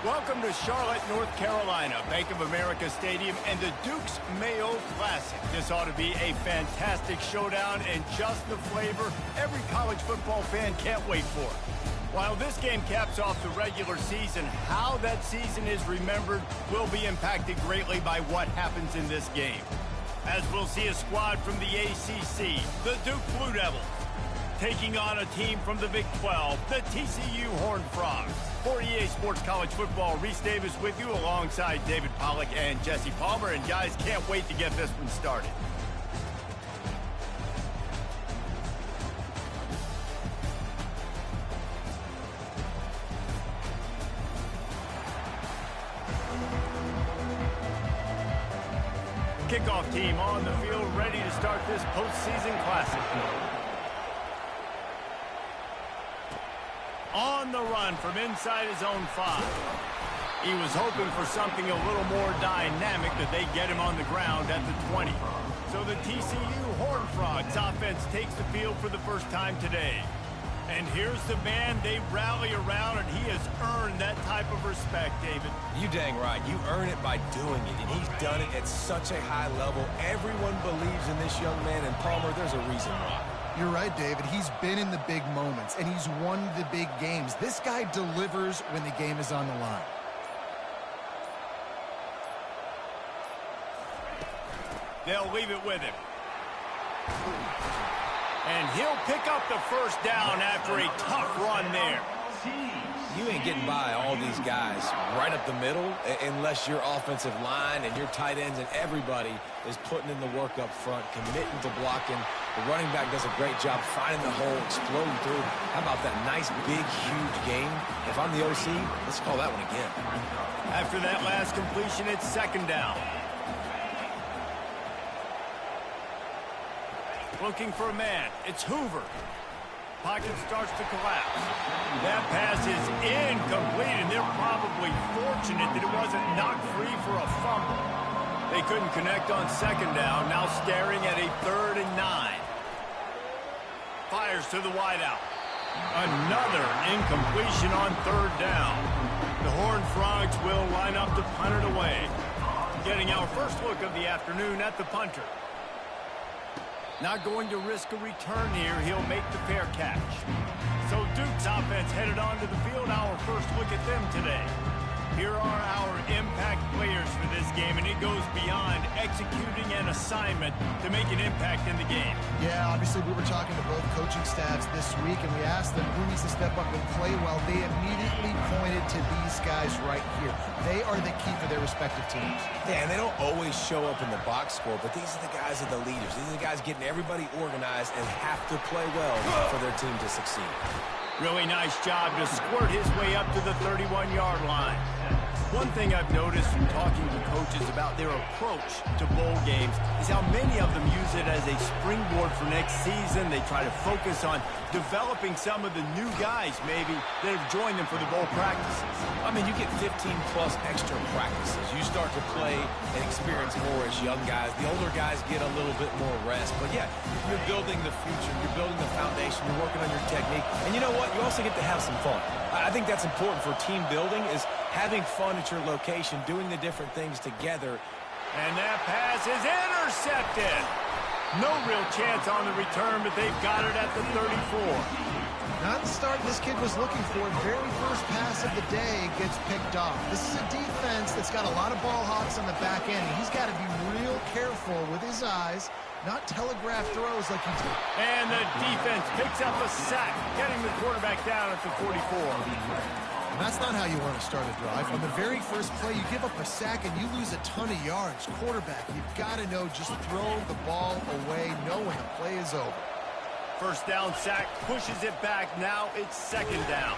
Welcome to Charlotte, North Carolina, Bank of America Stadium, and the Duke's Mayo Classic. This ought to be a fantastic showdown and just the flavor every college football fan can't wait for. While this game caps off the regular season, how that season is remembered will be impacted greatly by what happens in this game. As we'll see a squad from the ACC, the Duke Blue Devils, taking on a team from the Big 12, the TCU Horned Frogs. For EA Sports College Football, Reese Davis with you alongside David Pollack and Jesse Palmer. And guys, can't wait to get this one started. Kickoff team on the field, ready to start this postseason classic. On the run from inside his own 5. He was hoping for something a little more dynamic, that they get him on the ground at the 20. So the TCU Horned Frogs offense takes the field for the first time today. And here's the man they rally around, and he has earned that type of respect, David. You dang right. You earn it by doing it, and he's done it at such a high level. Everyone believes in this young man, and Palmer, there's a reason why. You're right, David. He's been in the big moments, and he's won the big games. This guy delivers when the game is on the line. They'll leave it with him. And he'll pick up the first down after a tough run there. You ain't getting by all these guys right up the middle unless your offensive line and your tight ends and everybody is putting in the work up front, committing to blocking. The running back does a great job finding the hole, exploding through. How about that nice, big, huge game? If I'm the OC, let's call that one again. After that last completion, it's second down. Looking for a man. It's Hoover. Pocket starts to collapse. That pass is incomplete, and they're probably fortunate that it wasn't knocked free for a fumble. They couldn't connect on second down, now staring at a 3rd and 9. Fires to the wideout. Another incompletion on 3rd down. The Horned Frogs will line up to punt it away. Getting our first look of the afternoon at the punter. Not going to risk a return here. He'll make the fair catch. So Duke's offense headed onto the field. Our first look at them today. Here are our impact players for this game, and it goes beyond executing an assignment to make an impact in the game. Yeah, obviously we were talking to both coaching staffs this week, and we asked them who needs to step up and play well. They immediately pointed to these guys right here. They are the key for their respective teams. Yeah, and they don't always show up in the box score, but these are the guys that are the leaders. These are the guys getting everybody organized and have to play well for their team to succeed. Really nice job to squirt his way up to the 31-yard line. One thing I've noticed from talking to coaches about their approach to bowl games is how many of them use it as a springboard for next season. They try to focus on developing some of the new guys, maybe, that have joined them for the bowl practices. I mean, you get 15-plus extra practices. You start to play and experience more as young guys. The older guys get a little bit more rest. But, yeah, you're building the future. You're building the foundation. You're working on your technique. And you know what? You also get to have some fun. I think that's important for team building, is having fun at your location, doing the different things together. And that pass is intercepted. No real chance on the return, but they've got it at the 34. Not the start this kid was looking for. Very first pass of the day gets picked off. This is a defense that's got a lot of ball hawks on the back end, and he's got to be real careful with his eyes, not telegraph throws like he did. And the defense picks up a sack, getting the quarterback down at the 44. And that's not how you want to start a drive. On the very first play, you give up a sack and you lose a ton of yards. Quarterback, you've got to know, just throw the ball away, know when the play is over. First down sack, pushes it back. Now it's second down.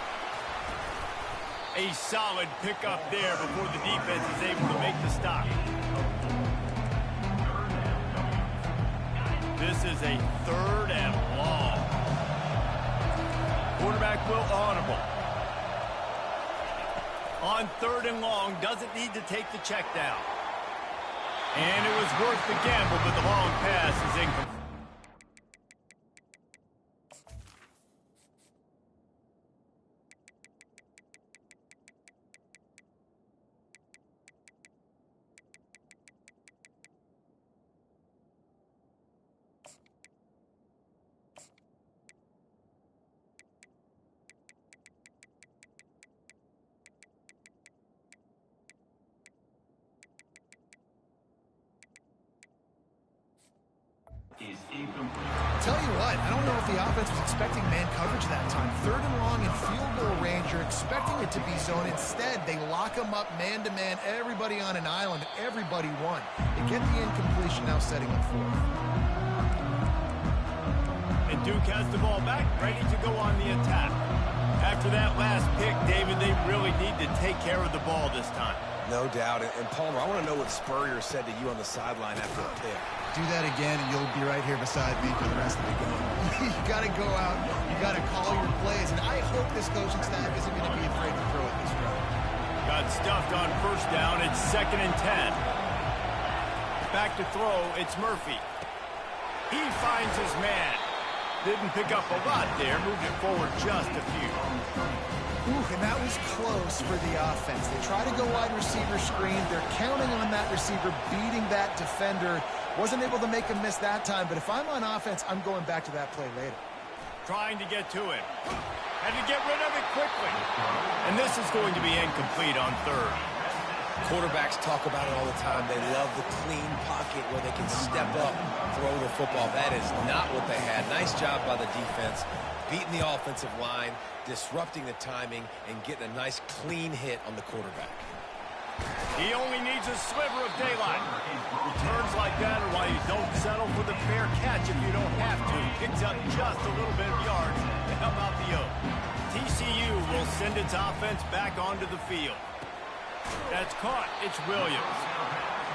A solid pickup there before the defense is able to make the stop. This is a 3rd and long. Quarterback will audible. On 3rd and long, doesn't need to take the check down. And it was worth the gamble, but the long pass is incomplete. Tell you what, I don't know if the offense was expecting man coverage that time. 3rd and long in field goal range. You're expecting it to be zone. Instead, they lock them up man-to-man, everybody on an island, everybody won. They get the incompletion, now setting up 4th. And Duke has the ball back, ready to go on the attack. After that last pick, David, they really need to take care of the ball this time. No doubt. And Palmer, I want to know what Spurrier said to you on the sideline after the pick. Do that again, and you'll be right here beside me for the rest of the game. You got to go out. You got to call your plays. And I hope this coaching staff isn't going to be afraid to throw it this route. Got stuffed on 1st down. It's 2nd and 10. Back to throw. It's Murphy. He finds his man. Didn't pick up a lot there. Moved it forward just a few. Ooh, and that was close for the offense. They try to go wide receiver screen. They're counting on that receiver beating that defender. Wasn't able to make him miss that time, but if I'm on offense, I'm going back to that play later. Trying to get to it. Had to get rid of it quickly. And this is going to be incomplete on 3rd. Quarterbacks talk about it all the time. They love the clean pocket where they can step up, throw the football. That is not what they had. Nice job by the defense, beating the offensive line, disrupting the timing, and getting a nice clean hit on the quarterback. He only needs a sliver of daylight. Returns like that are why you don't settle for the fair catch if you don't have to. Picks up just a little bit of yards to help out the Oak. TCU will send its offense back onto the field. That's caught. It's Williams.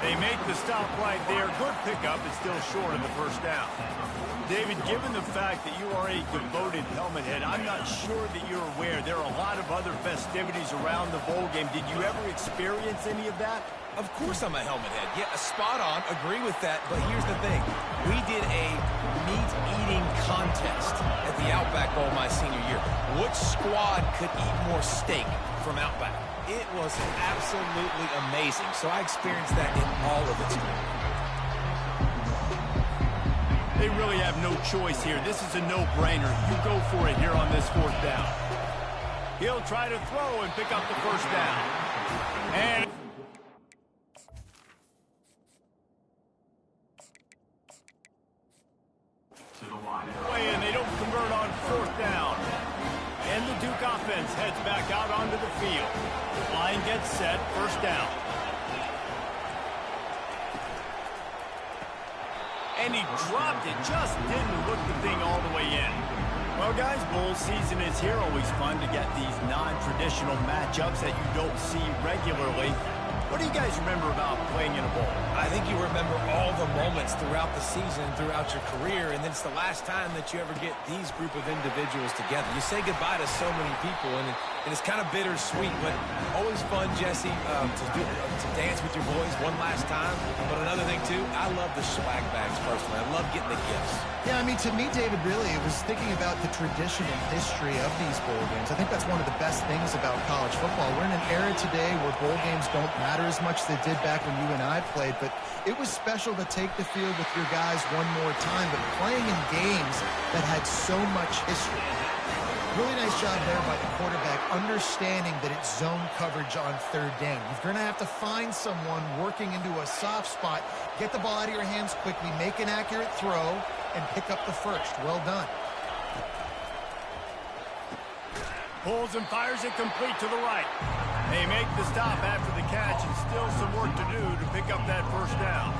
They make the stop right there. Good pickup. It's still short of the 1st down. David, given the fact that you are a devoted helmet head, I'm not sure that you're aware there are a lot of other festivities around the bowl game. Did you ever experience any of that? Of course I'm a helmet head. Yeah, spot on. Agree with that. But here's the thing. We did a meat-eating contest at the Outback Bowl my senior year. Which squad could eat more steak from Outback? It was absolutely amazing. So I experienced that in all of its glory. They really have no choice here. This is a no-brainer. You go for it here on this 4th down. He'll try to throw and pick up the 1st down. And and they don't convert on 4th down. And the Duke offense heads back out onto the field. The line gets set, 1st down. And he dropped it, just didn't look the thing all the way in. Well, guys, bowl season is here. Always fun to get these non-traditional matchups that you don't see regularly. What do you guys remember about playing in a bowl? I think you remember all the moments throughout the season, throughout your career, and then it's the last time that you ever get these group of individuals together. You say goodbye to so many people, and it's kind of bittersweet, but always fun, Jesse, to dance with your boys one last time. But another thing, too, I love the swag bags personally. I love getting the gifts. Yeah, I mean, to me, David, really, it was thinking about the tradition and history of these bowl games. I think that's one of the best things about college football. We're in an era today where bowl games don't matter as much as they did back when you and I played, but it was special to take the field with your guys one more time, but playing in games that had so much history. Really nice job there by the quarterback, understanding that it's zone coverage on 3rd down. You're going to have to find someone working into a soft spot, get the ball out of your hands quickly, make an accurate throw, and pick up the 1st. Well done. Pulls and fires it complete to the right. They make the stop after the catch, and still some work to do to pick up that 1st down.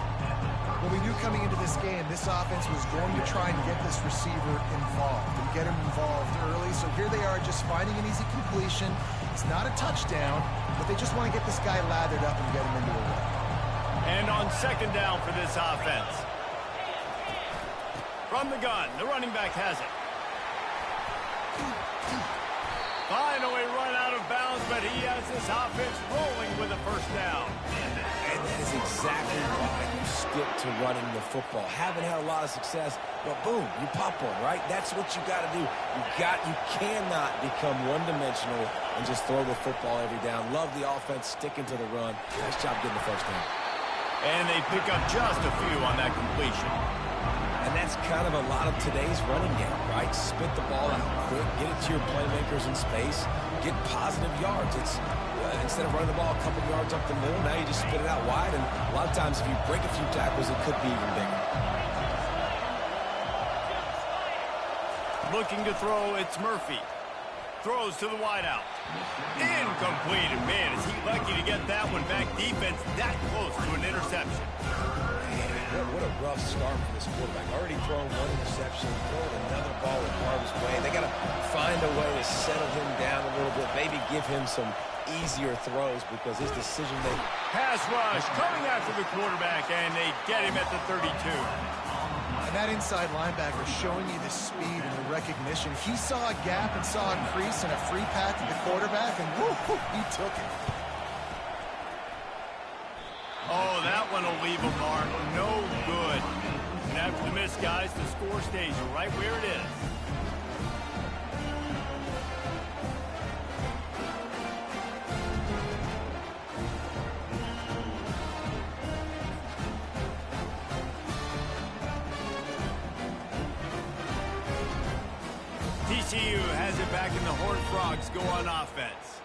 Well, we knew coming into this game, this offense was going to try and get this receiver involved and get him involved early. So here they are just finding an easy completion. It's not a touchdown, but they just want to get this guy lathered up and get him into a run. And on 2nd down for this offense. From the gun, the running back has it. Finally run out of bounds but he has this offense rolling with a first down. And that is exactly why you stick to running the football. Haven't had a lot of success, but boom, you pop one, right? That's what you got to do. You cannot become one-dimensional and just throw the football every down. Love the offense sticking to the run. Nice job getting the first down. And they pick up just a few on that completion. And that's kind of a lot of today's running game, right? Spit the ball out quick, get it to your playmakers in space, get positive yards. It's instead of running the ball a couple yards up the middle, now you just spit it out wide. And a lot of times if you break a few tackles, it could be even bigger. Looking to throw, it's Murphy. Throws to the wideout. Incomplete. And man, is he lucky to get that one back. Defense that close to an interception. What a rough start for this quarterback. Already thrown one interception, throwing another ball in harm's way. They got to find a way to settle him down a little bit, maybe give him some easier throws because his decision making. Pass rush coming after the quarterback, and they get him at the 32. And that inside linebacker showing you the speed and the recognition. He saw a gap and saw a crease and a free path to the quarterback, and whoo, he took it. Oh, that one will leave a mark. No good. And after the miss, guys, the score stays right where it is. TCU has it back, and the Horned Frogs go on offense.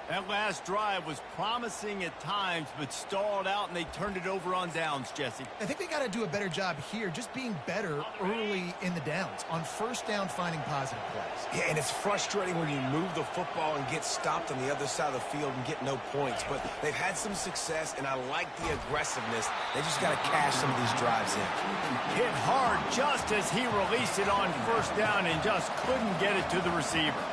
That last drive was promising at times, but stalled out, and they turned it over on downs, Jesse. I think they got to do a better job here, just being better early in the downs, on first down finding positive plays. Yeah, and it's frustrating when you move the football and get stopped on the other side of the field and get no points. But they've had some success, and I like the aggressiveness. They just got to cash some of these drives in. Hit hard just as he released it on first down and just couldn't get it to the receiver.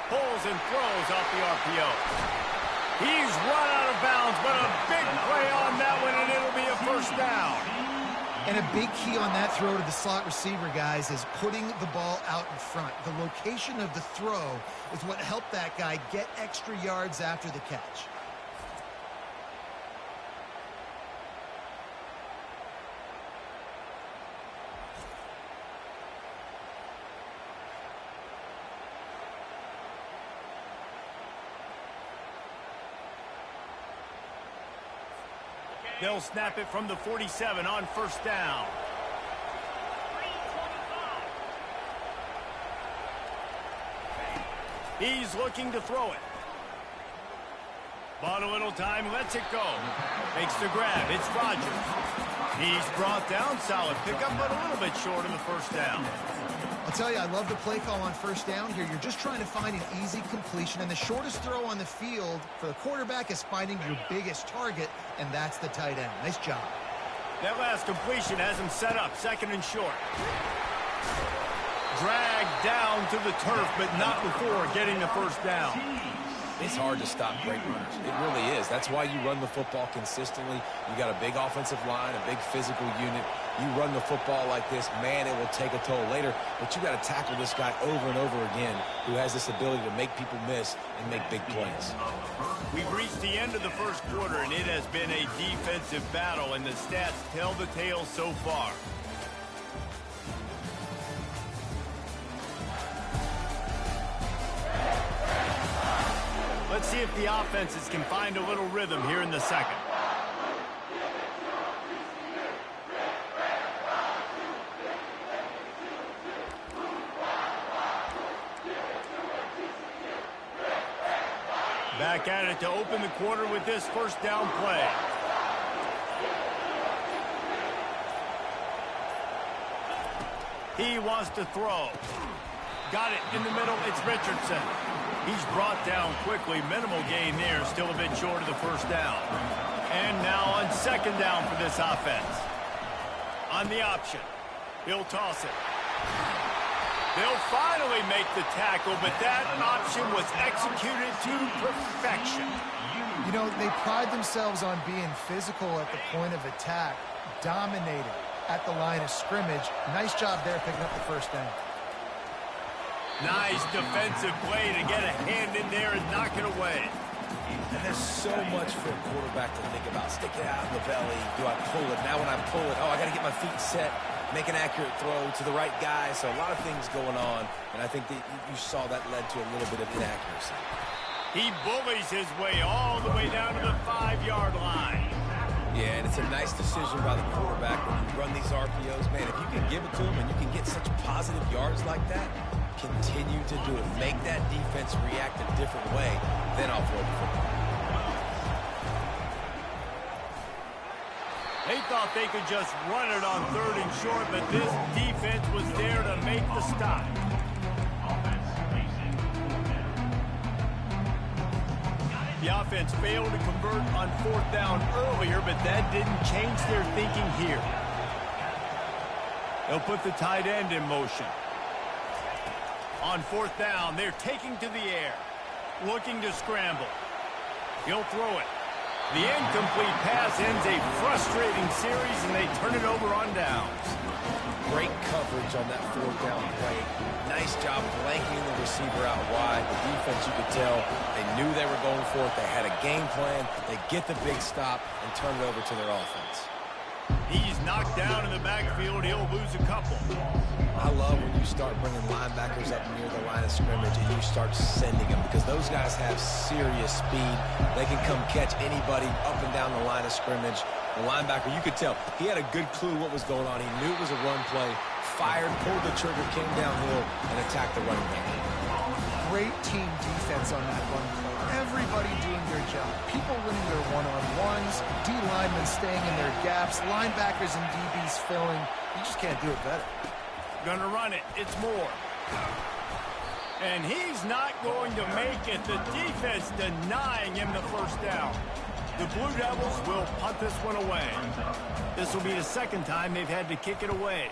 Pulls and throws off the RPO. He's run out of bounds, but a big play on that one, and it'll be a first down. And a big key on that throw to the slot receiver, guys, is putting the ball out in front. The location of the throw is what helped that guy get extra yards after the catch. They'll snap it from the 47 on first down. He's looking to throw it. Bought a little time, lets it go. Makes the grab, it's Rodgers. He's brought down, solid pickup, but a little bit short of the first down. I'll tell you, I love the play call on first down here. You're just trying to find an easy completion, and the shortest throw on the field for the quarterback is finding your biggest target, and that's the tight end. Nice job. That last completion has him set up, second and short. Dragged down to the turf, but not before getting the first down. It's hard to stop great runners. It really is. That's why you run the football consistently. You got a big offensive line, a big physical unit. You run the football like this, man, it will take a toll later. But you got to tackle this guy over and over again who has this ability to make people miss and make big plays. We've reached the end of the first quarter, and it has been a defensive battle, and the stats tell the tale so far. Let's see if the offenses can find a little rhythm here in the second. Back at it to open the quarter with this first down play. He wants to throw. Got it in the middle. It's Richardson. He's brought down quickly. Minimal gain there. Still a bit short of the first down. And now on second down for this offense. On the option. He'll toss it. They'll finally make the tackle, but that option was executed to perfection. You know, they pride themselves on being physical at the point of attack, dominating at the line of scrimmage. Nice job there picking up the first down. Nice defensive play to get a hand in there and knock it away. And there's so much for a quarterback to think about. Stick it out in the belly. Do I pull it? Now when I pull it, oh, I got to get my feet set, make an accurate throw to the right guy. So a lot of things going on, and I think that you saw that led to a little bit of inaccuracy. He bullies his way all the way down to the 5-yard line. Yeah, and it's a nice decision by the quarterback when you run these RPOs. Man, if you can give it to him and you can get such positive yards like that, continue to do it. Make that defense react a different way, then I'll throw the football. They thought they could just run it on 3rd and short, but this defense was there to make the stop. The offense failed to convert on 4th down earlier, but that didn't change their thinking here. They'll put the tight end in motion. On 4th down, they're taking to the air, looking to scramble. He'll throw it. The incomplete pass ends a frustrating series, and they turn it over on downs. Great coverage on that 4th down play. Nice job blanking the receiver out wide. The defense, you could tell, they knew they were going for it. They had a game plan. They get the big stop and turn it over to their offense. He's knocked down in the backfield. He'll lose a couple. I love when you start bringing linebackers up near the line of scrimmage and you start sending them, because those guys have serious speed. They can come catch anybody up and down the line of scrimmage. The linebacker, you could tell, he had a good clue what was going on. He knew it was a run play, fired, pulled the trigger, came downhill, and attacked the running back. Great team defense on that run play. Everybody doing their job. People winning their one-on-ones, D linemen staying in their gaps, linebackers and DBs filling. You just can't do it better. Gonna run it. It's Moore. And he's not going to make it. The defense denying him the 1st down. The Blue Devils will punt this one away. This will be the 2nd time they've had to kick it away.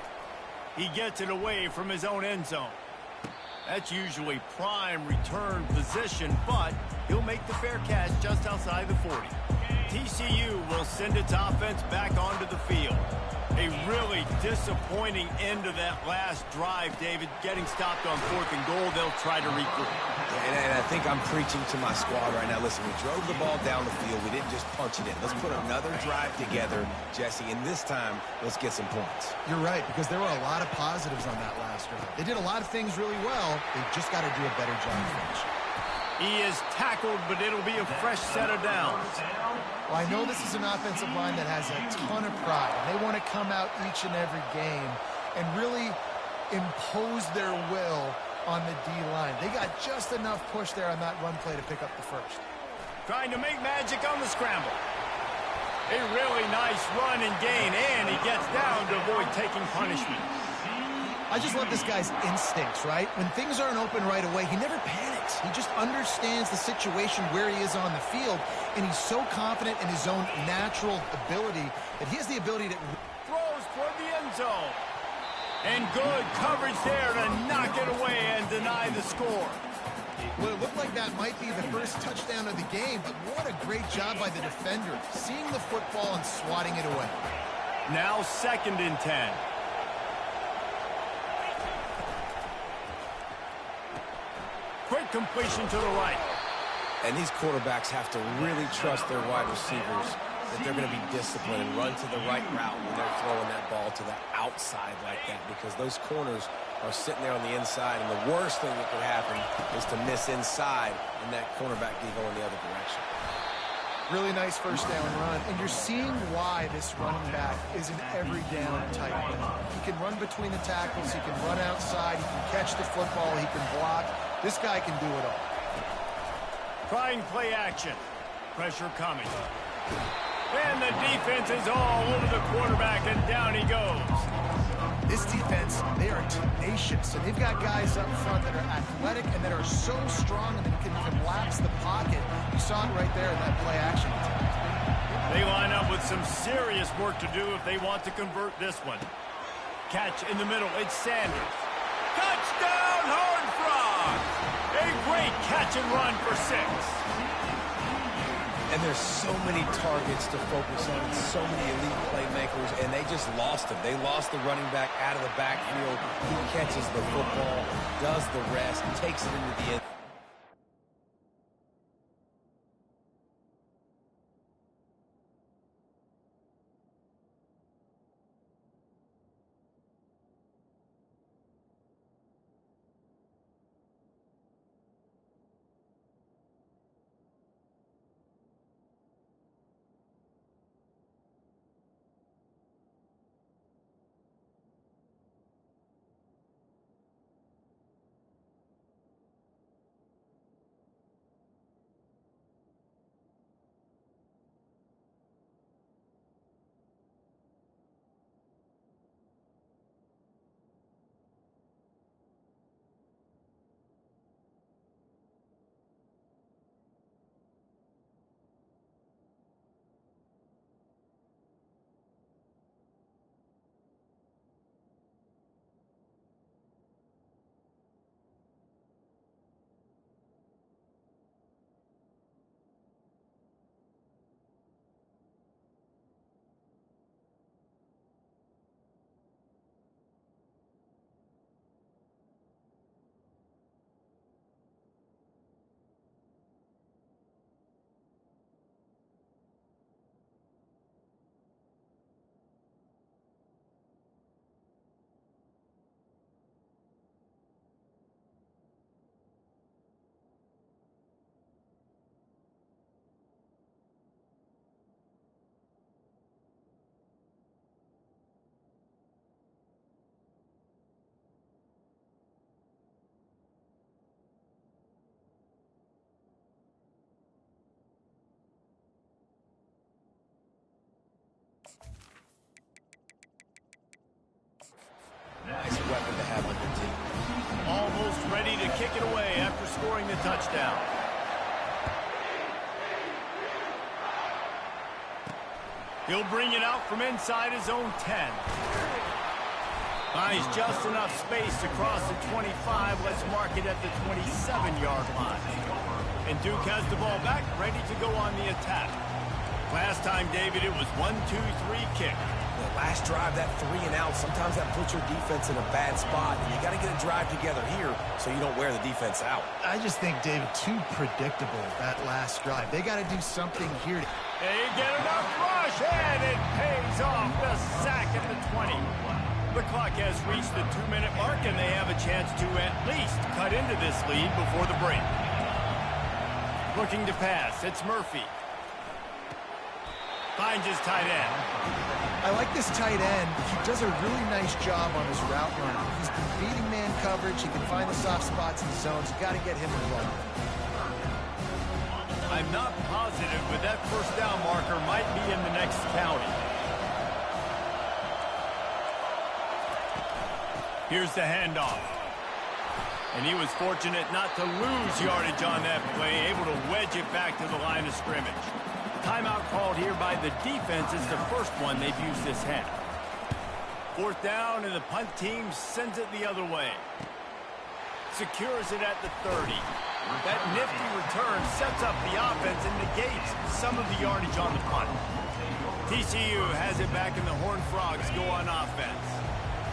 He gets it away from his own end zone. That's usually prime return position, but he'll make the fair catch just outside the 40. TCU will send its offense back onto the field. A really disappointing end to that last drive, David. Getting stopped on 4th and goal, they'll try to regroup. And I think I'm preaching to my squad right now. Listen, we drove the ball down the field. We didn't just punch it in. Let's put another drive together, Jesse, and this time, let's get some points. You're right, because there were a lot of positives on that last drive. They did a lot of things really well. They just got to do a better job finishing. He is tackled, but it'll be a fresh set of downs. Well, I know this is an offensive line that has a ton of pride. They want to come out each and every game and really impose their will on the D-line. They got just enough push there on that run play to pick up the 1st. Trying to make magic on the scramble. A really nice run and gain, and he gets down to avoid taking punishment. I just love this guy's instincts, right? When things aren't open right away, he never panics. He just understands the situation where he is on the field, and he's so confident in his own natural ability that he has the ability to... Throws toward the end zone. And good coverage there to knock it away and deny the score. Well, it looked like that might be the first touchdown of the game, but what a great job by the defender, seeing the football and swatting it away. Now 2nd and 10. Quick completion to the right. And these quarterbacks have to really trust their wide receivers that they're going to be disciplined and run to the right route when they're throwing that ball to the outside like that, because those corners are sitting there on the inside, and the worst thing that could happen is to miss inside and that cornerback be going the other direction. Really nice 1st down run, and you're seeing why this running back is an every down type player. He can run between the tackles, he can run outside, he can catch the football, he can block. This guy can do it all. Trying play action. Pressure coming. And the defense is all over the quarterback, and down he goes. This defense, they are tenacious, and they've got guys up front that are athletic and that are so strong and that can collapse the pocket. You saw it right there in that play action. They line up with some serious work to do if they want to convert this one. Catch in the middle. It's Sanders. Touchdown, Horned Frog! A great catch and run for 6. And there's so many targets to focus on, so many elite playmakers, and they just lost him. They lost the running back out of the backfield. He catches the football, does the rest, takes it into the end. Nice weapon to have on your team. Almost ready to kick it away after scoring the touchdown. He'll bring it out from inside his own 10. Finds just enough space to cross the 25. Let's mark it at the 27-yard line. And Duke has the ball back, ready to go on the attack. Last time, David, it was 1-2-3 kick. The last drive, that 3 and out, sometimes that puts your defense in a bad spot. And you got to get a drive together here so you don't wear the defense out. I just think, David, too predictable, that last drive. They got to do something here. They get enough rush, and it pays off. The sack at the 20. The clock has reached the 2-minute mark, and they have a chance to at least cut into this lead before the break. Looking to pass, it's Murphy. Finds his tight end. I like this tight end. He does a really nice job on his route running. He's been beating man coverage. He can find the soft spots in the zones. You got to get him involved. I'm not positive, but that first down marker might be in the next county. Here's the handoff. And he was fortunate not to lose yardage on that play, able to wedge it back to the line of scrimmage. Timeout called here by the defense is the first one they've used this half. Fourth down, and the punt team sends it the other way. Secures it at the 30. That nifty return sets up the offense and negates some of the yardage on the punt. TCU has it back, and the Horned Frogs go on offense.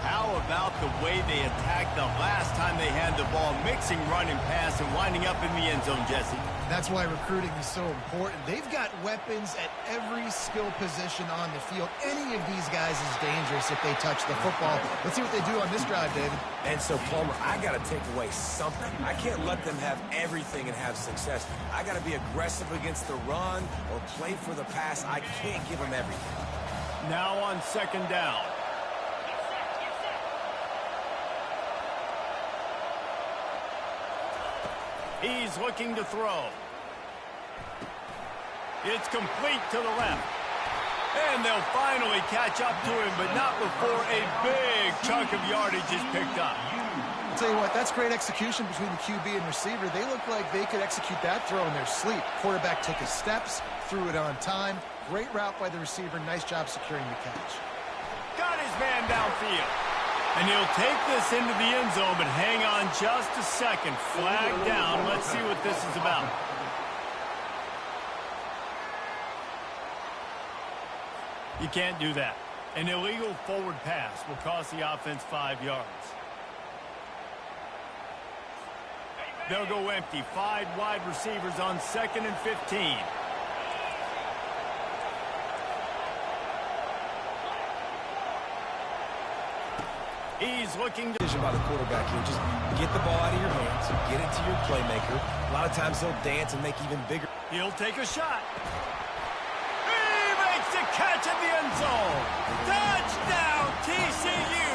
How about the way they attacked the last time they had the ball, mixing run and pass and winding up in the end zone, Jesse? That's why recruiting is so important. They've got weapons at every skill position on the field. Any of these guys is dangerous if they touch the football. Let's see what they do on this drive, David. And so, Palmer, I got to take away something. I can't let them have everything and have success. I got to be aggressive against the run or play for the pass. I can't give them everything. Now on second down. He's looking to throw. It's complete to the left. And they'll finally catch up to him, but not before a big chunk of yardage is picked up. I'll tell you what, that's great execution between the QB and receiver. They look like they could execute that throw in their sleep. Quarterback took his steps, threw it on time. Great route by the receiver. Nice job securing the catch. Got his man downfield. And he'll take this into the end zone, but hang on just a second. Flag down. Let's see what this is about. You can't do that. An illegal forward pass will cost the offense 5 yards. They'll go empty. 5 wide receivers on 2nd and 15. He's looking to... by the quarterback here. Just get the ball out of your hands. Get it to your playmaker. A lot of times he'll dance and make even bigger. He'll take a shot. He makes the catch in the end zone. Touchdown, TCU.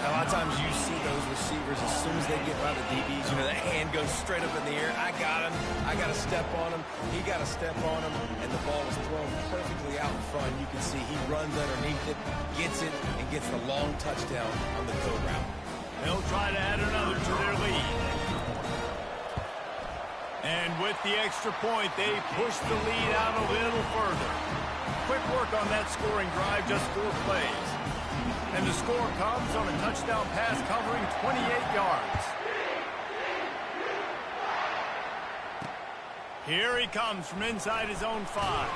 A lot of times you see those receivers as soon as they get by the DBs, you know, that hand goes straight up in the air. I got him. I got to step on him. He got to step on him. And the ball was thrown perfectly out in front. You can see he runs underneath it, gets it, and gets the long touchdown on the go route. They'll try to add another to their lead. And with the extra point, they push the lead out a little further. Quick work on that scoring drive, just 4 plays. And the score comes on a touchdown pass covering 28 yards. Here he comes from inside his own 5.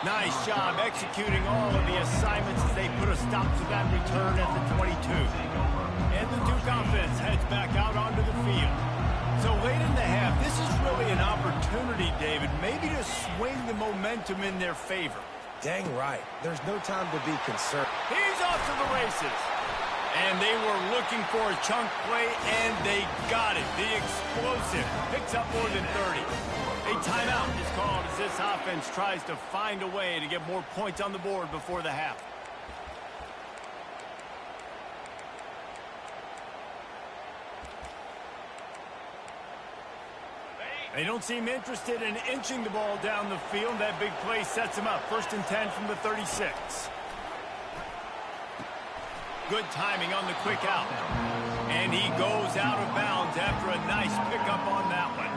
Nice job executing all of the assignments as they put a stop to that return at the 22. And the Duke offense heads back out onto the field. So late in the half, this is really an opportunity, David, maybe to swing the momentum in their favor. Dang right. There's no time to be concerned. He's off to the races. And they were looking for a chunk play, and they got it. The explosive picks up more than 30. A timeout is called as this offense tries to find a way to get more points on the board before the half. They don't seem interested in inching the ball down the field. That big play sets them up. 1st and 10 from the 36. Good timing on the quick out. And he goes out of bounds after a nice pickup on that one.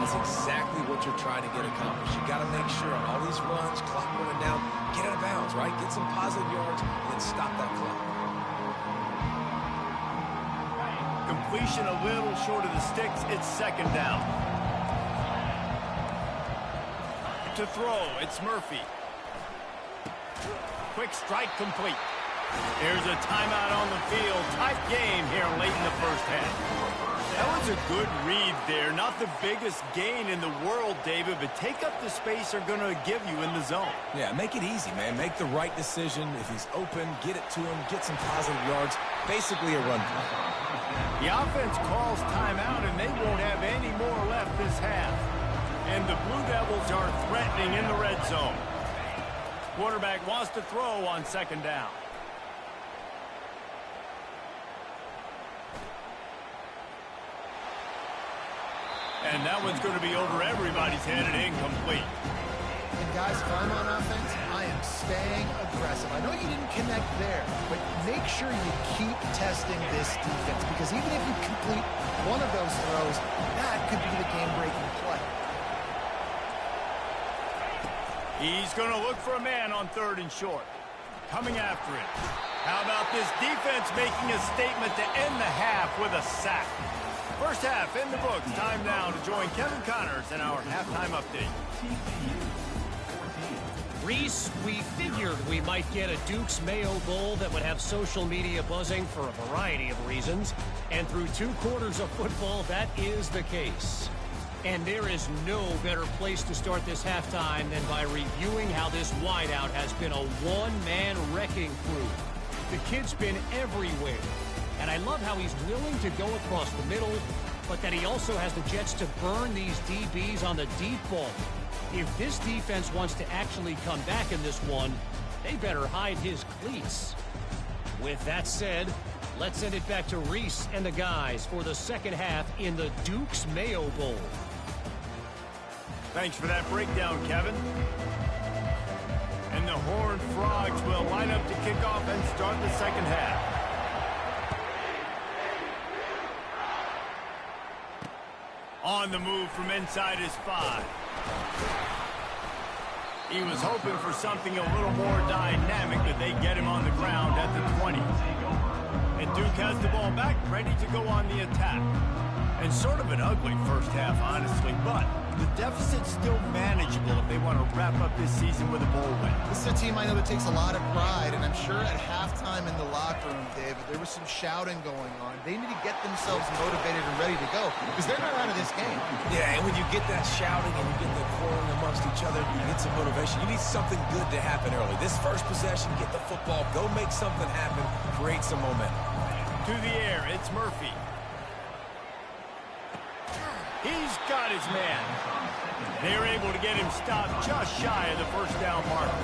That's exactly what you're trying to get accomplished. You got to make sure on all these runs, clock running down, get out of bounds, right? Get some positive yards, and then stop that clock. Completion a little short of the sticks. It's 2nd down. To throw, it's Murphy. Quick strike complete. There's a timeout on the field. Tight game here late in the first half. That was a good read there. Not the biggest gain in the world, David, but take up the space they're going to give you in the zone. Yeah, make it easy, man. Make the right decision. If he's open, get it to him. Get some positive yards. Basically a run play. The offense calls timeout, and they won't have any more left this half. And the Blue Devils are threatening in the red zone. Quarterback wants to throw on 2nd down. And that one's going to be over everybody's head and incomplete. And guys, if I'm on offense, I am staying aggressive. I know you didn't connect there, but make sure you keep testing this defense, because even if you complete one of those throws, that could be the game-breaking play. He's going to look for a man on 3rd and short. Coming after it. How about this defense making a statement to end the half with a sack? First half in the books. Time now to join Kevin Connors in our halftime update. Reese, we figured we might get a Duke's Mayo Bowl that would have social media buzzing for a variety of reasons. And through 2 quarters of football, that is the case. And there is no better place to start this halftime than by reviewing how this wideout has been a one-man wrecking crew. The kid's been everywhere. And I love how he's willing to go across the middle, but that he also has the jets to burn these DBs on the deep ball. If this defense wants to actually come back in this one, they better hide his cleats. With that said, let's send it back to Reese and the guys for the second half in the Duke's Mayo Bowl. Thanks for that breakdown, Kevin. And the Horned Frogs will line up to kick off and start the second half. On the move from inside his 5. He was hoping for something a little more dynamic, but they get him on the ground at the 20. And Duke has the ball back, ready to go on the attack. And sort of an ugly first half, honestly, but the deficit's still manageable if they want to wrap up this season with a bowl win. This is a team I know that takes a lot of pride, and I'm sure at halftime in the locker room, David, there was some shouting going on. They need to get themselves motivated and ready to go because they're not out of this game. Yeah, and when you get that shouting and you get the quarreling amongst each other, you get some motivation. You need something good to happen early. This first possession, get the football, go make something happen, create some momentum. To the air, it's Murphy. He's got his man. They're able to get him stopped just shy of the first down marker.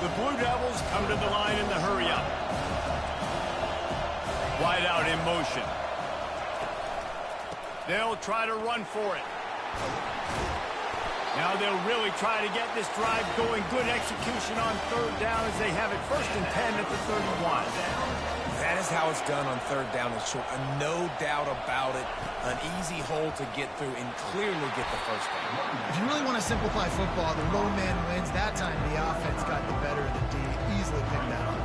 The Blue Devils come to the line in the hurry-up. Wide out in motion. They'll try to run for it. Now they'll really try to get this drive going. Good execution on third down as they have it 1st and 10 at the 31. That is how it's done on third down and short. No doubt about it. An easy hole to get through and clearly get the first down. If you really want to simplify football, the low man wins. That time the offense got the better of the D. Easily picked that up.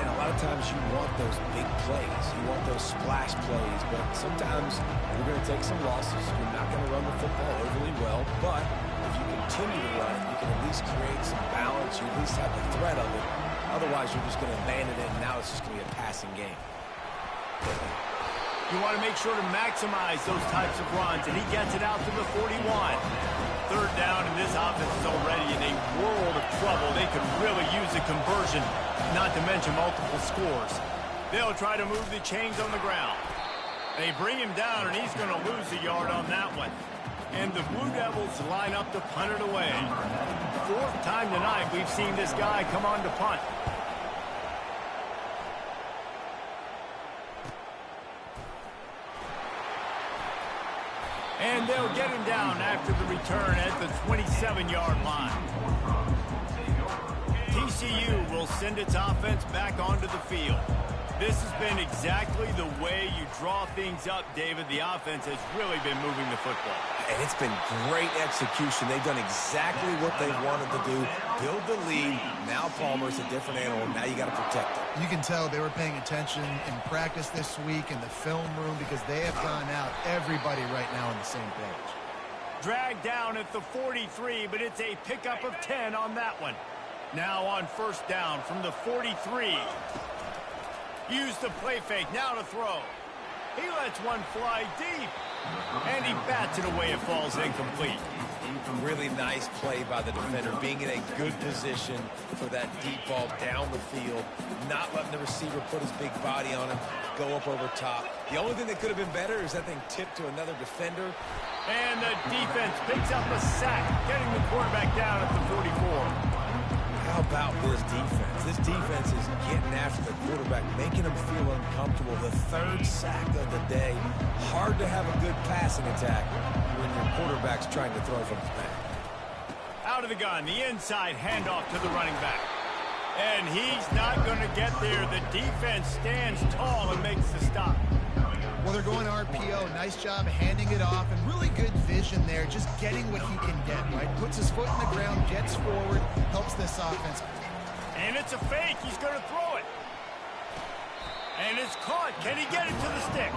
And a lot of times you want those big plays. You want those splash plays. But sometimes you're going to take some losses. You're not going to run the football overly well. But if you continue to run it, you can at least create some balance. You at least have the threat of it. Otherwise, you're just going to abandon it, and now it's just going to be a passing game. You want to make sure to maximize those types of runs, and he gets it out to the 41. Third down, and this offense is already in a world of trouble. They could really use a conversion, not to mention multiple scores. They'll try to move the chains on the ground. They bring him down, and he's going to lose a yard on that one. And the Blue Devils line up to punt it away. 4th time tonight we've seen this guy come on to punt. And they'll get him down after the return at the 27-yard line. TCU will send its offense back onto the field. This has been exactly the way you draw things up, David. The offense has really been moving the football. And it's been great execution. They've done exactly what they wanted to do. Build the lead. Now Palmer's a different animal. Now you got to protect it. You can tell they were paying attention in practice this week in the film room because they have gone out everybody right now on the same page. Dragged down at the 43, but it's a pickup of 10 on that one. Now on 1st down from the 43. Use the play fake, now to throw. He lets one fly deep. And he bats it away, it falls incomplete. Really nice play by the defender, being in a good position for that deep ball down the field, not letting the receiver put his big body on him, go up over top. The only thing that could have been better is that thing tipped to another defender. And the defense picks up a sack, getting the quarterback down at the 44. How about this defense? This defense is getting after the quarterback, making him feel uncomfortable. The 3rd sack of the day. Hard to have a good passing attack when your quarterback's trying to throw from the back. Out of the gun, the inside handoff to the running back. And he's not going to get there. The defense stands tall and makes the stop. Well, they're going RPO. Nice job handing it off, and really good vision there, just getting what he can get, right? Puts his foot in the ground, gets forward, helps this offense. And it's a fake. He's going to throw it. And it's caught. Can he get it to the sticks?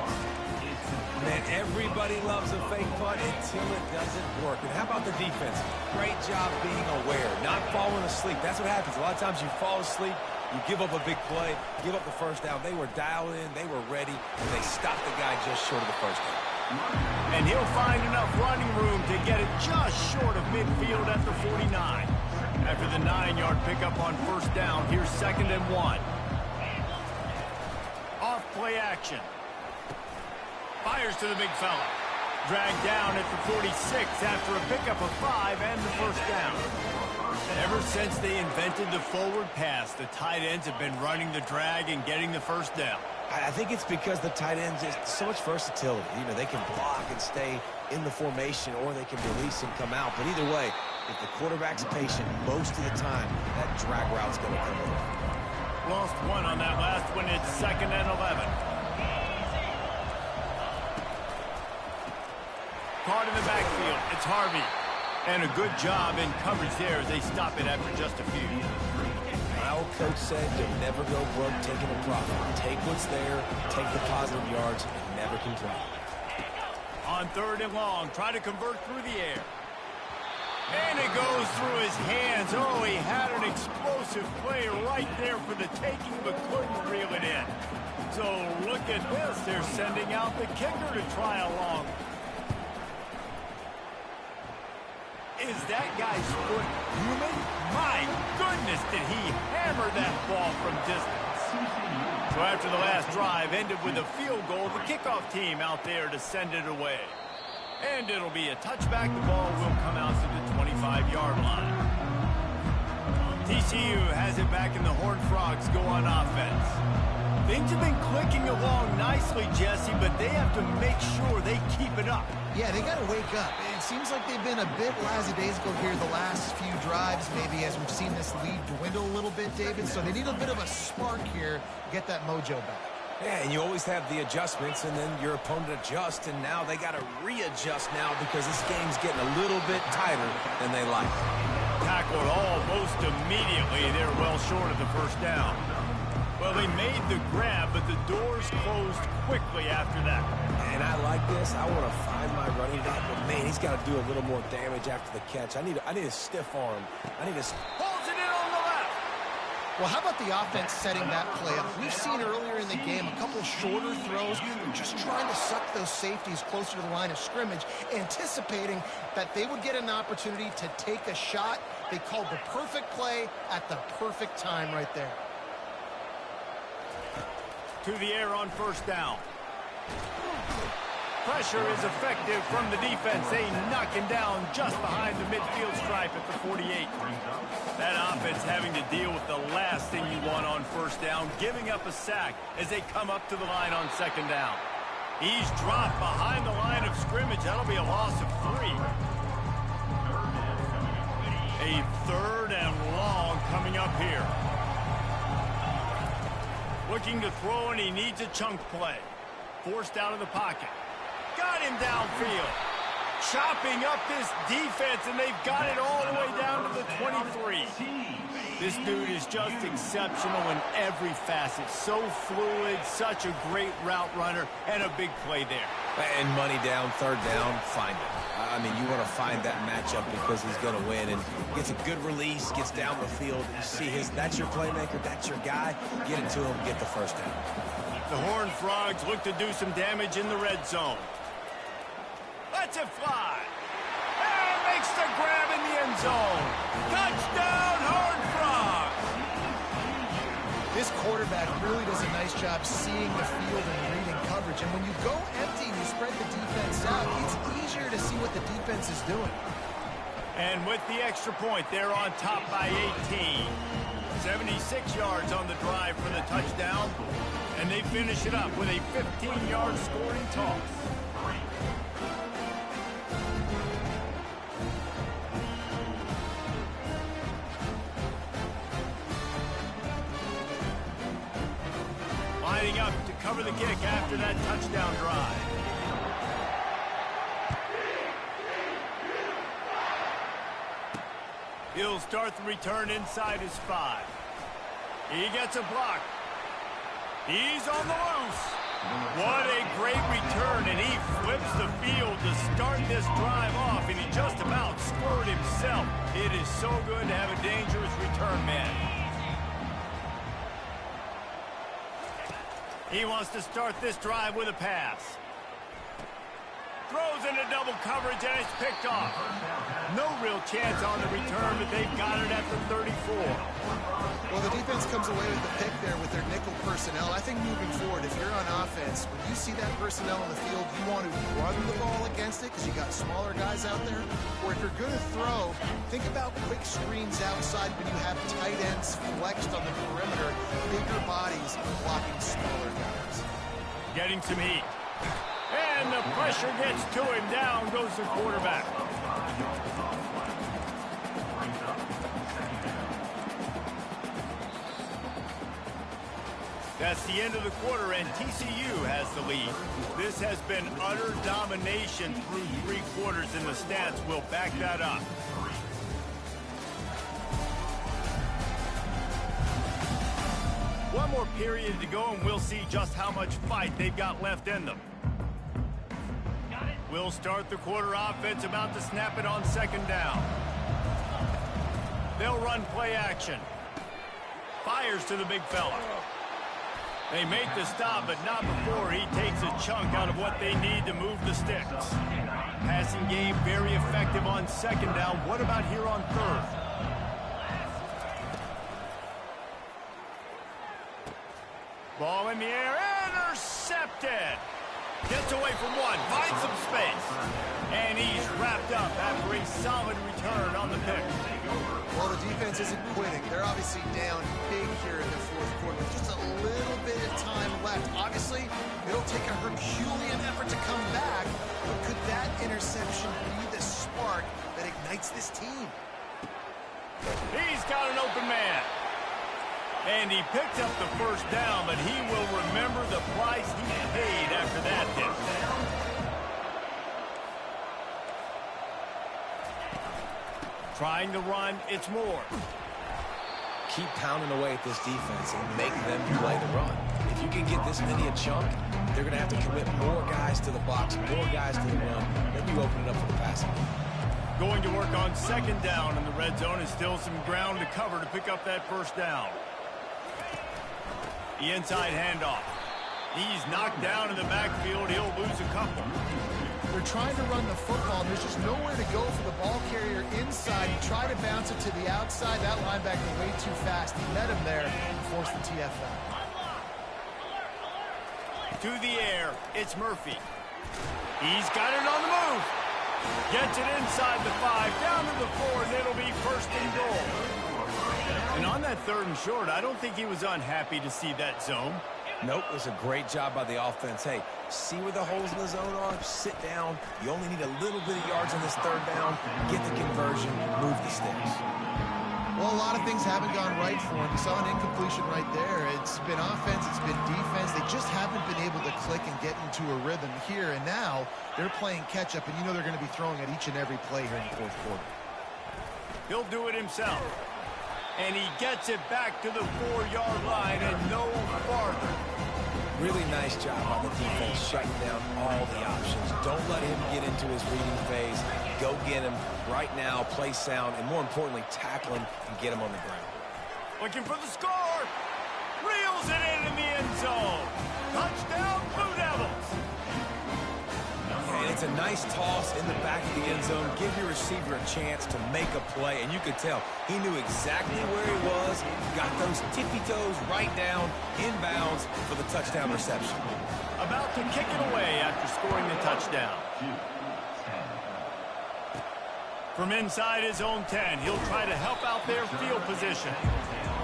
Man, everybody loves a fake punt until it doesn't work. And how about the defense? Great job being aware, not falling asleep. That's what happens. A lot of times you fall asleep, you give up a big play, give up the 1st down. They were dialed in, they were ready, and they stopped the guy just short of the 1st down. And he'll find enough running room to get it just short of midfield at the 49. After the 9-yard pickup on 1st down, here's 2nd and 1. Off play action. Fires to the big fella. Dragged down at the 46 after a pickup of 5 and the 1st down. Ever since they invented the forward pass, the tight ends have been running the drag and getting the 1st down. I think it's because the tight ends is so much versatility. You know, they can block and stay in the formation, or they can release and come out. But either way, if the quarterback's patient, most of the time, that drag route's going to come over. Lost one on that last one. It's 2nd and 11. Caught in the backfield. It's Harvey. And a good job in coverage there as they stop it after just a few. My old coach said you'll never go broke taking a profit. Take what's there, take the positive yards, and never complain. On 3rd and long, try to convert through the air. And it goes through his hands. Oh, he had an explosive play right there for the taking, but couldn't reel it in. So look at this. They're sending out the kicker to try along. Is that guy's foot human? My goodness, did he hammer that ball from distance. So after the last drive ended with a field goal, the kickoff team out there to send it away. And it'll be a touchback. The ball will come out to the 25-yard line. TCU has it back, and the Horned Frogs go on offense. Things have been clicking along nicely, Jesse, but they have to make sure they keep it up. Yeah, they got to wake up. It seems like they've been a bit lackadaisical here the last few drives, maybe, as we've seen this lead dwindle a little bit, David. So they need a bit of a spark here to get that mojo back. Yeah, and you always have the adjustments, and then your opponent adjusts, and now they got to readjust now because this game's getting a little bit tighter than they like. Tackled almost immediately. They're well short of the first down. Well, they made the grab, but the doors closed quickly after that. And I like this. I want to find my running back, but man, he's got to do a little more damage after the catch. I need a stiff arm. Holds it in on the left. Well, how about the offense setting that play up? We've seen earlier in the game a couple shorter throws. They're just trying to suck those safeties closer to the line of scrimmage, anticipating that they would get an opportunity to take a shot. They called the perfect play at the perfect time right there. To the air on first down. Pressure is effective from the defense. They knock him down just behind the midfield stripe at the 48. That offense having to deal with the last thing you want on first down, giving up a sack as they come up to the line on second down. He's dropped behind the line of scrimmage. That'll be a loss of 3. A 3rd and long coming up here. Looking to throw, and he needs a chunk play. Forced out of the pocket. Got him downfield. Chopping up this defense, and they've got it all the way down to the 23. This dude is just exceptional in every facet. So fluid, such a great route runner, and a big play there. And money down, 3rd down, find it. I mean, you want to find that matchup because he's going to win, and gets a good release, gets down the field. You see that's your playmaker, that's your guy. Get it to him, get the first down. The Horned Frogs look to do some damage in the red zone. Lets it fly. And makes the grab in the end zone. Touchdown, Horned Frogs! This quarterback really does a nice job seeing the field and reading coverage. And when you go empty and you spread the defense out, it's easier to see what the defense is doing. And with the extra point, they're on top by 18. 76 yards on the drive for the touchdown. And they finish it up with a 15-yard scoring toss. Lining up to cover the kick after that touchdown drive. He'll start the return inside his 5. He gets a block. He's on the loose. What a great return, and he flips the field to start this drive off, and he just about scored himself. It is so good to have a dangerous return man. He wants to start this drive with a pass. Throws into double coverage, and it's picked off. No real chance on the return, but they've got it at the 34. Well, the defense comes away with the pick there with their nickel personnel. I think moving forward, if you're on offense, when you see that personnel on the field, you want to run the ball against it because you got smaller guys out there. Or if you're going to throw, think about quick screens outside when you have tight ends flexed on the perimeter, bigger bodies blocking smaller guys. Getting some heat. And the pressure gets to him. Down goes the quarterback. That's the end of the quarter, and TCU has the lead. This has been utter domination through 3 quarters, and the stats will back that up. One more period to go, and we'll see just how much fight they've got left in them. Got it. We'll start the quarter offense, about to snap it on second down. They'll run play action. Fires to the big fella. They make the stop, but not before he takes a chunk out of what they need to move the sticks. Passing game very effective on second down. What about here on third? Ball in the air, intercepted. Gets away from one, finds some space. And he's wrapped up after a solid return on the pick. Well, the defense isn't quitting. They're obviously down big here in the fourth quarter with just a little bit of time left. Obviously, it'll take a Herculean effort to come back, but could that interception be the spark that ignites this team? He's got an open man. And he picked up the first down, but he will remember the price he paid after that hit. Trying to run, it's Moore. Keep pounding away at this defense and make them play the run. If you can get this many a chunk, they're going to have to commit more guys to the box, more guys to the run. Then you open it up for the passing. Going to work on second down in the red zone, and still some ground to cover to pick up that first down. The inside handoff. He's knocked down in the backfield. He'll lose a couple. They're trying to run the football, and there's just nowhere to go for the ball carrier inside. He tried to bounce it to the outside. That linebacker way too fast. He met him there and forced the TFL. To the air, it's Murphy. He's got it on the move. Gets it inside the 5, down to the 4, and it'll be first and goal. And on that third and short, I don't think he was unhappy to see that zone. Nope, it was a great job by the offense. Hey, see where the holes in the zone are? Sit down. You only need a little bit of yards on this third down. Get the conversion, move the sticks. Well, a lot of things haven't gone right for him. You saw an incompletion right there. It's been offense, it's been defense. They just haven't been able to click and get into a rhythm here. And now they're playing catch-up, and you know they're going to be throwing at each and every play here in the fourth quarter. He'll do it himself. And he gets it back to the 4-yard line and no farther. Really nice job on the defense, shutting down all the options. Don't let him get into his reading phase. Go get him right now, play sound, and more importantly, tackle him and get him on the ground. Looking for the score. Reels it in the end zone. Touchdown, Blue Devils. And it's a nice toss in the back of the end zone. Give your receiver a chance to make a play, and you could tell he knew exactly where he was, got those tippy toes right down, inbounds for the touchdown reception. About to kick it away after scoring the touchdown. From inside his own 10, he'll try to help out their field position.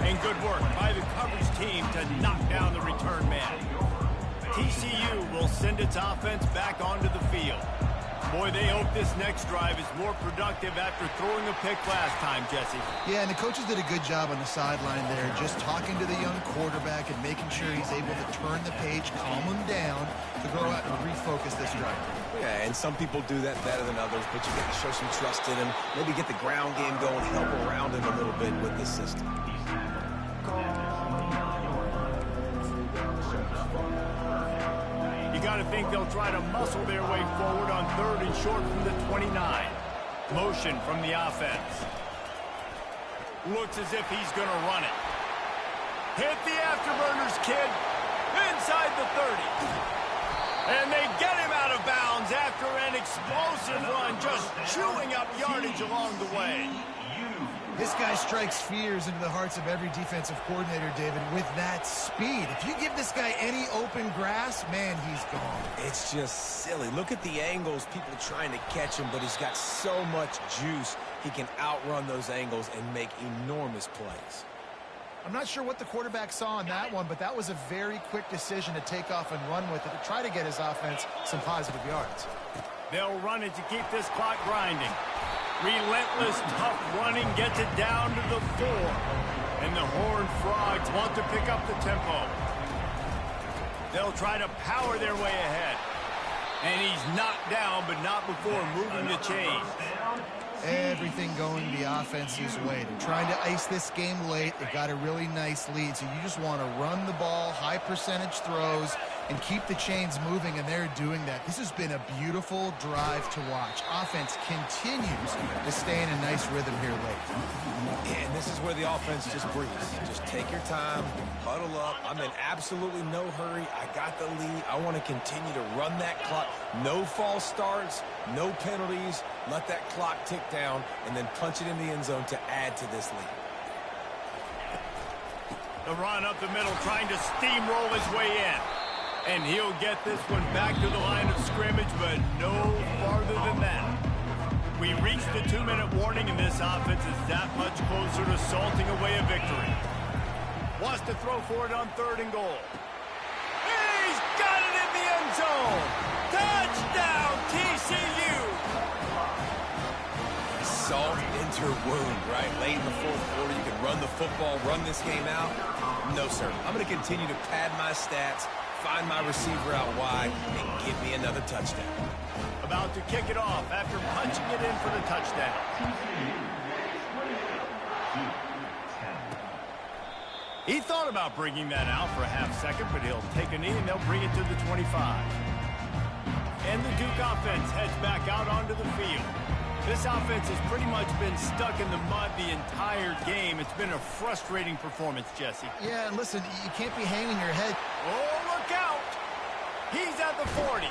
And good work by the coverage team to knock down the return man. TCU will send its offense back onto the field. Boy, they hope this next drive is more productive after throwing a pick last time, Jesse. Yeah, and the coaches did a good job on the sideline there, just talking to the young quarterback and making sure he's able to turn the page, calm him down, to go out and refocus this drive. Yeah, and some people do that better than others, but you got to show some trust in him, maybe get the ground game going, help around him a little bit with the system. Got to think they'll try to muscle their way forward on third and short from the 29. Motion from the offense. Looks as if he's going to run it. Hit the afterburners, kid. Inside the 30. And they get him out of bounds after an explosive run, just chewing up yardage along the way. This guy strikes fears into the hearts of every defensive coordinator, David, with that speed. If you give this guy any open grass, man, he's gone. It's just silly. Look at the angles, people trying to catch him, but he's got so much juice. He can outrun those angles and make enormous plays. I'm not sure what the quarterback saw on that one, but that was a very quick decision to take off and run with it to try to get his offense some positive yards. They'll run it to keep this clock grinding. Relentless, tough running gets it down to the 4. And the Horned Frogs want to pick up the tempo. They'll try to power their way ahead. And he's knocked down, but not before moving the chains. Everything going the offense's way. They're trying to ice this game late. They've got a really nice lead, so you just want to run the ball, high percentage throws, and keep the chains moving, and they're doing that. This has been a beautiful drive to watch. Offense continues to stay in a nice rhythm here late. And this is where the offense just breathes. Just take your time, huddle up. I'm in absolutely no hurry. I got the lead. I want to continue to run that clock. No false starts, no penalties. Let that clock tick down, and then punch it in the end zone to add to this lead. The run up the middle, trying to steamroll his way in. And he'll get this one back to the line of scrimmage, but no farther than that. We reached the 2-minute warning, and this offense is that much closer to salting away a victory. Wants to throw for it on 3rd and goal. He's got it in the end zone! Touchdown, TCU! Salt into her wound, right? Late in the 4th quarter, you can run the football, run this game out. No, sir. I'm going to continue to pad my stats, find my receiver out wide, and give me another touchdown. About to kick it off after punching it in for the touchdown. He thought about bringing that out for a half second, but he'll take a knee and they'll bring it to the 25. And the Duke offense heads back out onto the field. This offense has pretty much been stuck in the mud the entire game. It's been a frustrating performance, Jesse. Yeah, and listen, you can't be hanging your head. Oh, look out! He's at the 40.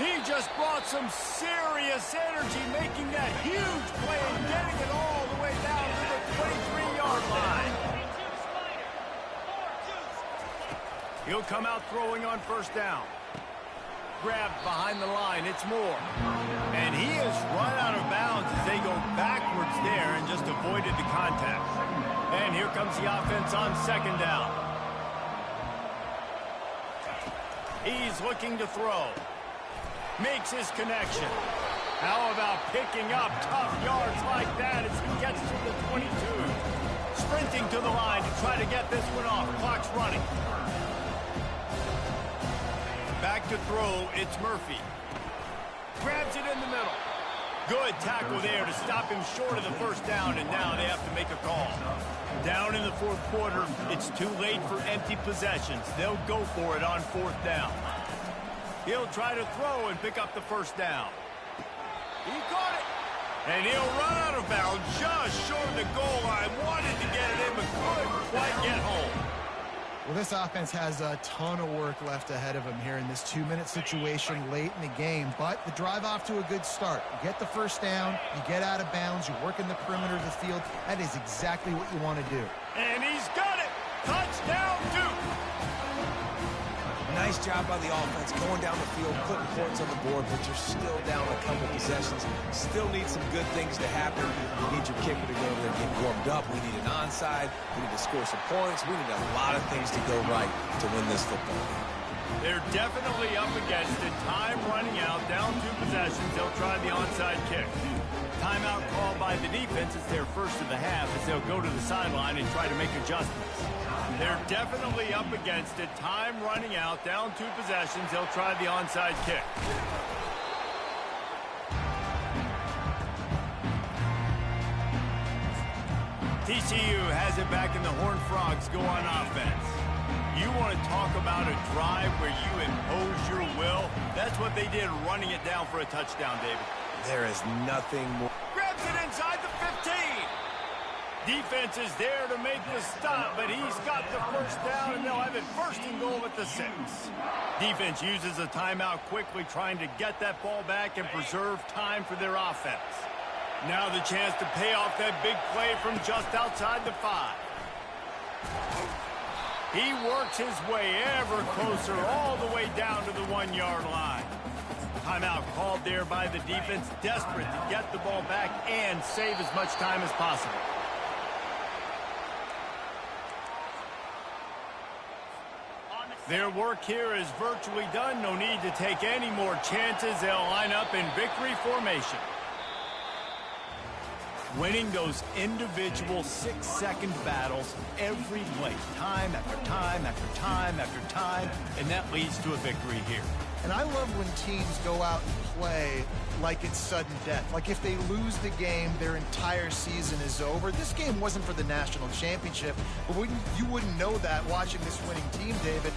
He just brought some serious energy, making that huge play and getting it all the way down to the 23-yard line. He'll come out throwing on 1st down. Grabbed behind the line. It's Moore. And he has run out of bounds as they go backwards there and just avoided the contact. And here comes the offense on 2nd down. He's looking to throw. Makes his connection. How about picking up tough yards like that as he gets to the 22? Sprinting to the line to try to get this one off. Clock's running. Back to throw, it's Murphy. Grabs it in the middle. Good tackle there to stop him short of the 1st down, and now they have to make a call. Down in the 4th quarter, it's too late for empty possessions. They'll go for it on 4th down. He'll try to throw and pick up the 1st down. He caught it. And he'll run out of bounds just short of the goal line. Wanted to get it in, but couldn't quite get home. Well, this offense has a ton of work left ahead of them here in this 2-minute situation late in the game, but the drive off to a good start. You get the 1st down, you get out of bounds, you work in the perimeter of the field. That is exactly what you want to do. And he's got it! Touchdown, Duke! Nice job by the offense going down the field, putting points on the board, but you're still down a couple possessions. Still need some good things to happen. You need your kicker to go over there and get warmed up. We need an onside. We need to score some points. We need a lot of things to go right to win this football game. They're definitely up against it. Time running out, down 2 possessions. They'll try the onside kick. Timeout called by the defense. It's their 1st of the half as they'll go to the sideline and try to make adjustments. They're definitely up against it. Time running out, down 2 possessions. They'll try the onside kick. TCU has it back in the Horned Frogs go on offense. You want to talk about a drive where you impose your will? That's what they did running it down for a touchdown, David. There is nothing more. Grabs it inside the 15. Defense is there to make the stop, but he's got the 1st down, and they'll have it 1st and goal at the 6. Defense uses a timeout quickly, trying to get that ball back and preserve time for their offense. Now the chance to pay off that big play from just outside the 5. He works his way ever closer all the way down to the 1-yard line. Timeout called there by the defense, desperate to get the ball back and save as much time as possible. Their work here is virtually done. No need to take any more chances. They'll line up in victory formation. Winning those individual 6-second battles every play, time after time after time after time, and that leads to a victory here. And I love when teams go out and play like it's sudden death. Like if they lose the game, their entire season is over. This game wasn't for the national championship, but you wouldn't know that watching this winning team, David.